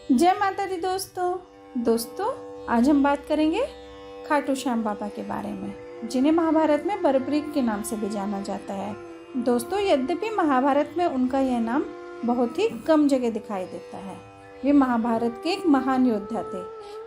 जय माता दी दोस्तों आज हम बात करेंगे खाटू श्याम बाबा के बारे में, जिन्हें महाभारत में बरबरीक के नाम से भी जाना जाता है। दोस्तों, यद्यपि महाभारत में उनका यह नाम बहुत ही कम जगह दिखाई देता है। वे महाभारत के एक महान योद्धा थे।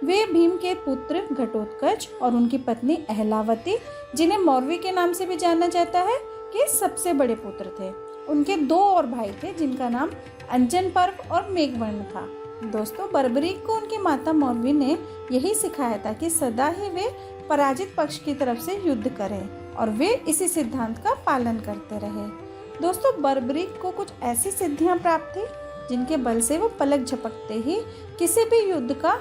वे भीम के पुत्र घटोत्कच और उनकी पत्नी अहलावती, जिन्हें मौरवी के नाम से भी जाना जाता है, के सबसे बड़े पुत्र थे। उनके दो और भाई थे, जिनका नाम अंजन पर्व और मेघवर्ण था। दोस्तों, बरबरीक को उनकी माता मौरवी ने यही सिखाया था कि सदा ही वे पराजित पक्ष की तरफ से युद्ध करें, और वे इसी सिद्धांत का पालन करते रहे। दोस्तों, बरबरीक को कुछ ऐसी सिद्धियां प्राप्त थी जिनके बल से वो पलक झपकते ही किसी भी युद्ध का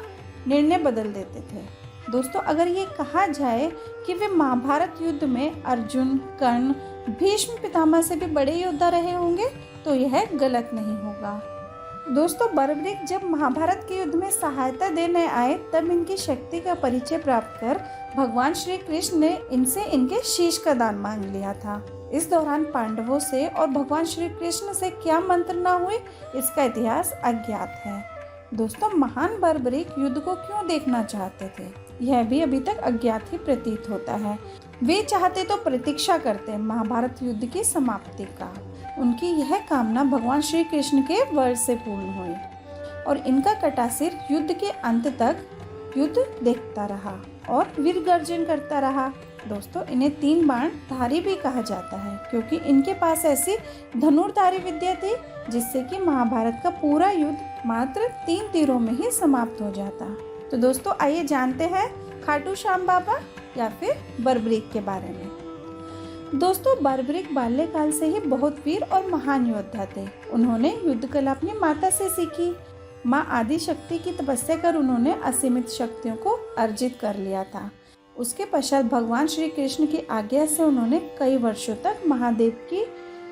निर्णय बदल देते थे। दोस्तों, अगर ये कहा जाए कि वे महाभारत युद्ध में अर्जुन, कर्ण, भीष्म पितामह से भी बड़े योद्धा रहे होंगे तो यह गलत नहीं होगा। दोस्तों, बरबरीक जब महाभारत के युद्ध में सहायता देने आए तब इनकी शक्ति का परिचय प्राप्त कर भगवान श्री कृष्ण ने इनसे इनके शीश का दान मांग लिया था। इस दौरान पांडवों से और भगवान श्री कृष्ण से क्या मंत्रणा हुई, इसका इतिहास अज्ञात है। दोस्तों, महान बरबरीक युद्ध को क्यों देखना चाहते थे, यह भी अभी तक अज्ञात ही प्रतीत होता है। वे चाहते तो प्रतीक्षा करते महाभारत युद्ध की समाप्ति का। उनकी यह कामना भगवान श्री कृष्ण के वर से पूर्ण हुई और इनका कटासिर युद्ध के अंत तक युद्ध देखता रहा और वीर गर्जन करता रहा। दोस्तों, इन्हें 3 बाण धारी भी कहा जाता है, क्योंकि इनके पास ऐसी धनुर्धारी विद्या थी जिससे कि महाभारत का पूरा युद्ध मात्र 3 तीरों में ही समाप्त हो जाता। तो दोस्तों, आइए जानते हैं खाटू श्याम बाबा या फिर बरबरीक के बारे में। दोस्तों, बरबरीक बाल्यकाल से ही बहुत वीर और महान योद्धा थे। उन्होंने युद्ध कला अपनी माता से सीखी। माँ आदि शक्ति की तपस्या कर उन्होंने असीमित शक्तियों को अर्जित कर लिया था। उसके पश्चात भगवान श्री कृष्ण की आज्ञा से उन्होंने कई वर्षों तक महादेव की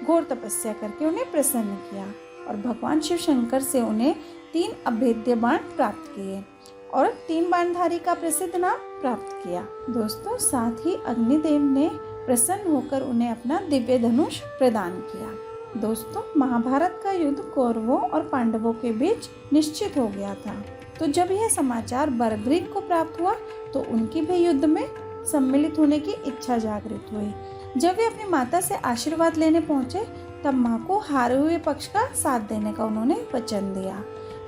घोर तपस्या करके उन्हें प्रसन्न किया और भगवान शिव शंकर से उन्हें 3 अभेद्य बाण प्राप्त किए और 3 बाणधारी का प्रसिद्ध नाम प्राप्त किया। दोस्तों, साथ ही अग्निदेव ने प्रसन्न होकर उन्हें अपना दिव्य धनुष प्रदान किया। दोस्तों, महाभारत का युद्ध कौरवों और पांडवों के बीच निश्चित हो गया था। तो जब यह समाचार बरबरीक को प्राप्त हुआ तो उनकी भी युद्ध में सम्मिलित होने की इच्छा जागृत हुई। जब वे अपनी माता से आशीर्वाद लेने पहुंचे तब मां को हारे हुए पक्ष का साथ देने का उन्होंने वचन दिया।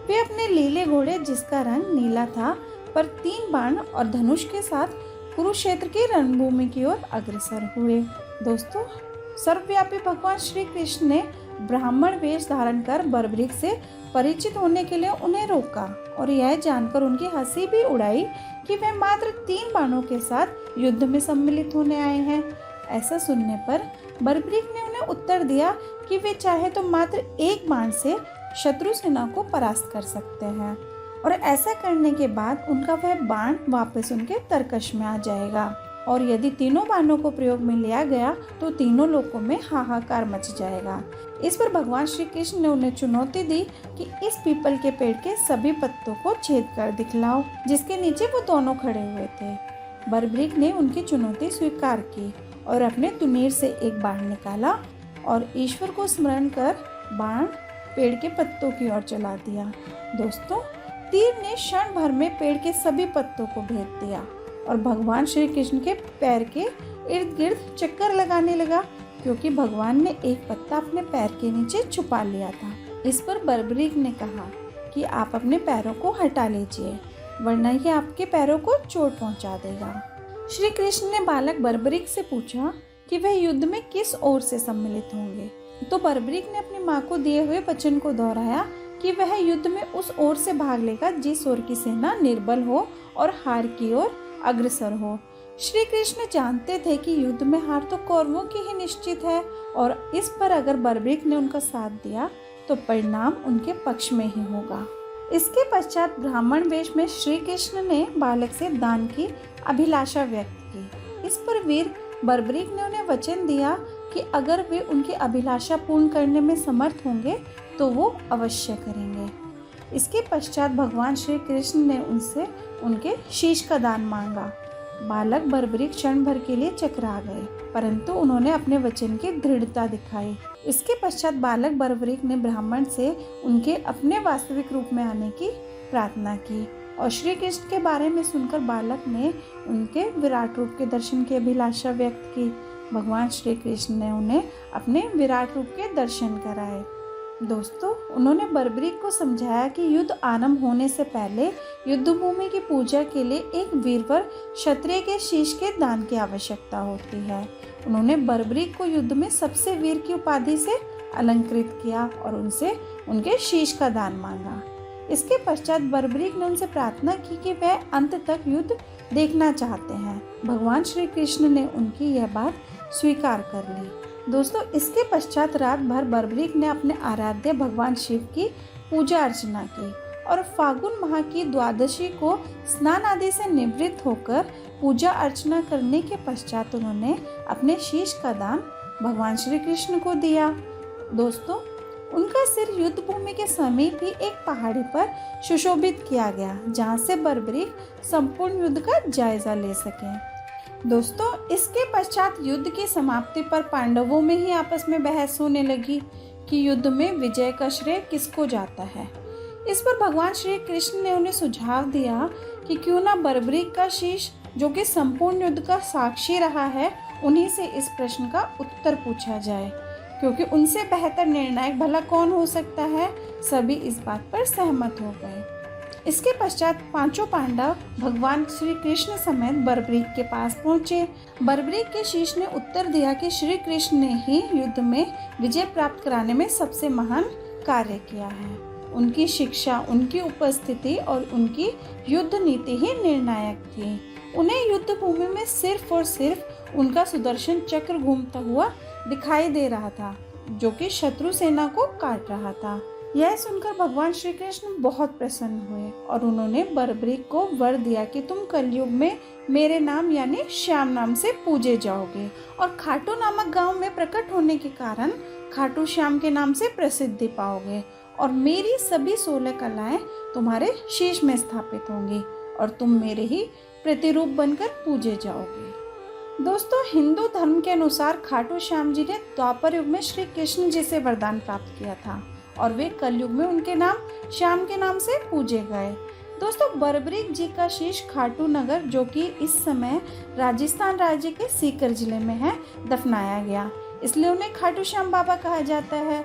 वे अपने लीले घोड़े, जिसका रंग नीला था, पर 3 बाण और धनुष के साथ कुरुक्षेत्र की रणभूमि की ओर अग्रसर हुए। दोस्तों, सर्वव्यापी भगवान श्री कृष्ण ने ब्राह्मण वेश धारण कर बरबरीक से परिचित होने के लिए उन्हें रोका और यह जानकर उनकी हंसी भी उड़ाई कि वे मात्र 3 बाणों के साथ युद्ध में सम्मिलित होने आए हैं। ऐसा सुनने पर बरबरीक ने उन्हें उत्तर दिया कि वे चाहे तो मात्र 1 बाण से शत्रु सेना को परास्त कर सकते हैं और ऐसा करने के बाद उनका वह बाण वापस उनके तरकश में आ जाएगा, और यदि 3 बाणों को प्रयोग में लिया गया तो तीनों लोकों में हाहाकार मच जाएगा। इस पर भगवान श्री कृष्ण ने उन्हें चुनौती दी कि इस पीपल के पेड़ के सभी पत्तों को छेद कर दिखलाओ, जिसके नीचे वो दोनों खड़े हुए थे। बरबरीक ने उनकी चुनौती स्वीकार की और अपने तुनीर से एक बाण निकाला और ईश्वर को स्मरण कर बाण पेड़ के पत्तों की ओर चला दिया। दोस्तों, तीर ने क्षण भर में पेड़ के सभी पत्तों को भेद दिया और भगवान श्री कृष्ण के पैर के इर्द गिर्द चक्कर लगाने लगा, क्योंकि भगवान ने एक पत्ता अपने पैर के नीचे छुपा लिया था। इस पर बरबरीक ने कहा कि आप अपने पैरों को हटा लीजिए, वरना ये आपके पैरों को चोट पहुंचा देगा। श्री कृष्ण ने बालक बरबरीक से पूछा कि वह युद्ध में किस ओर से सम्मिलित होंगे, तो बरबरीक ने अपनी माँ को दिए हुए वचन को दोहराया कि वह युद्ध में उस ओर से भाग लेगा जिस ओर की सेना निर्बल हो और हार की ओर अग्रसर हो। श्री कृष्ण जानते थे कि युद्ध में हार तो कौरवों की ही निश्चित है, और इस पर अगर बरबरीक ने उनका साथ दिया तो परिणाम उनके पक्ष में ही होगा। इसके पश्चात ब्राह्मण वेश में श्री कृष्ण ने बालक से दान की अभिलाषा व्यक्त की। इस पर वीर बरबरीक ने उन्हें वचन दिया कि अगर वे उनकी अभिलाषा पूर्ण करने में समर्थ होंगे तो वो अवश्य करेंगे। इसके पश्चात भगवान श्री कृष्ण ने उनसे उनके शीश का दान मांगा। बालक बरबरीक क्षण भर के लिए चकरा गए, परंतु उन्होंने अपने वचन की दृढ़ता दिखाई। इसके पश्चात बालक बरबरीक ने ब्राह्मण से उनके अपने वास्तविक रूप में आने की प्रार्थना की और श्री कृष्ण के बारे में सुनकर बालक ने उनके विराट रूप के दर्शन की अभिलाषा व्यक्त की। भगवान श्री कृष्ण ने उन्हें अपने विराट रूप के दर्शन कराए। दोस्तों, उन्होंने बर्बरीक को समझाया कि युद्ध आरंभ होने से पहले युद्ध भूमि की पूजा के लिए एक वीरवर क्षत्रिय के शीश के दान की आवश्यकता होती है। उन्होंने बर्बरीक को युद्ध में सबसे वीर की उपाधि से अलंकृत किया और उनसे उनके शीश का दान मांगा। इसके पश्चात बर्बरीक ने उनसे प्रार्थना की कि वह अंत तक युद्ध देखना चाहते हैं। भगवान श्री कृष्ण ने उनकी यह बात स्वीकार कर ली। दोस्तों, इसके पश्चात रात भर बर्बरीक ने अपने आराध्य भगवान शिव की पूजा अर्चना की और फागुन माह की द्वादशी को स्नान आदि से निवृत्त होकर पूजा अर्चना करने के पश्चात उन्होंने अपने शीश का दान भगवान श्री कृष्ण को दिया। दोस्तों, उनका सिर युद्ध भूमि के समीप ही एक पहाड़ी पर सुशोभित किया गया, जहां से बर्बरीक संपूर्ण युद्ध का जायजा ले सके। दोस्तों, इसके पश्चात युद्ध की समाप्ति पर पांडवों में ही आपस में बहस होने लगी कि युद्ध में विजय का श्रेय किसको जाता है। इस पर भगवान श्री कृष्ण ने उन्हें सुझाव दिया कि क्यों ना बर्बरीक का शीश, जो कि संपूर्ण युद्ध का साक्षी रहा है, उन्हीं से इस प्रश्न का उत्तर पूछा जाए, क्योंकि उनसे बेहतर निर्णायक भला कौन हो सकता है। सभी इस बात पर सहमत हो गए। इसके पश्चात पांचों पांडव भगवान श्री कृष्ण समेत बर्बरीक के पास पहुंचे। बर्बरीक के शीश ने उत्तर दिया कि श्री कृष्ण ने ही युद्ध में विजय प्राप्त कराने में सबसे महान कार्य किया है। उनकी शिक्षा, उनकी उपस्थिति और उनकी युद्ध नीति ही निर्णायक थी। उन्हें युद्ध भूमि में सिर्फ और सिर्फ उनका सुदर्शन चक्र घूमता हुआ दिखाई दे रहा था, जो कि शत्रु सेना को काट रहा था। यह सुनकर भगवान श्री कृष्ण बहुत प्रसन्न हुए और उन्होंने बर्बरीक को वर दिया कि तुम कलयुग में मेरे नाम यानी श्याम नाम से पूजे जाओगे और खाटू नामक गांव में प्रकट होने के कारण खाटू श्याम के नाम से प्रसिद्धि पाओगे और मेरी सभी 16 कलाएं तुम्हारे शीश में स्थापित होंगी और तुम मेरे ही प्रतिरूप बनकर पूजे जाओगे। दोस्तों, हिंदू धर्म के अनुसार खाटू श्याम जी ने द्वापर युग में श्री कृष्ण जी से वरदान प्राप्त किया था और वे कलयुग में उनके नाम श्याम के नाम से पूजे गए। दोस्तों, बर्बरीक जी का शीश खाटू नगर, जो कि इस समय राजस्थान राज्य के सीकर जिले में है, दफनाया गया, इसलिए उन्हें खाटू श्याम बाबा कहा जाता है।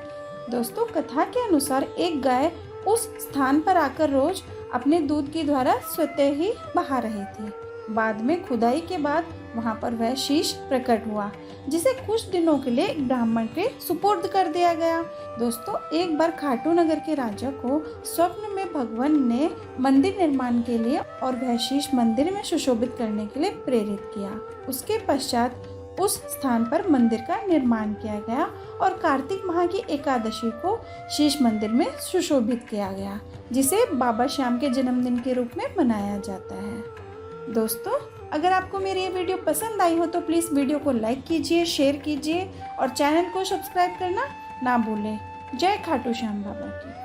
दोस्तों, कथा के अनुसार एक गाय उस स्थान पर आकर रोज अपने दूध के द्वारा स्वतः ही बहा रही थी। बाद में खुदाई के बाद वहां पर वह शीश प्रकट हुआ, जिसे कुछ दिनों के लिए एक ब्राह्मण के सुपुर्द कर दिया गया। दोस्तों, एक बार खाटू नगर के राजा को स्वप्न में भगवान ने मंदिर निर्माण के लिए और वह शीश मंदिर में सुशोभित करने के लिए प्रेरित किया। उसके पश्चात उस स्थान पर मंदिर का निर्माण किया गया और कार्तिक माह की एकादशी को शीश मंदिर में सुशोभित किया गया, जिसे बाबा श्याम के जन्मदिन के रूप में मनाया जाता है। दोस्तों, अगर आपको मेरी ये वीडियो पसंद आई हो तो प्लीज़ वीडियो को लाइक कीजिए, शेयर कीजिए और चैनल को सब्सक्राइब करना ना भूलें। जय खाटू श्याम बाबा की।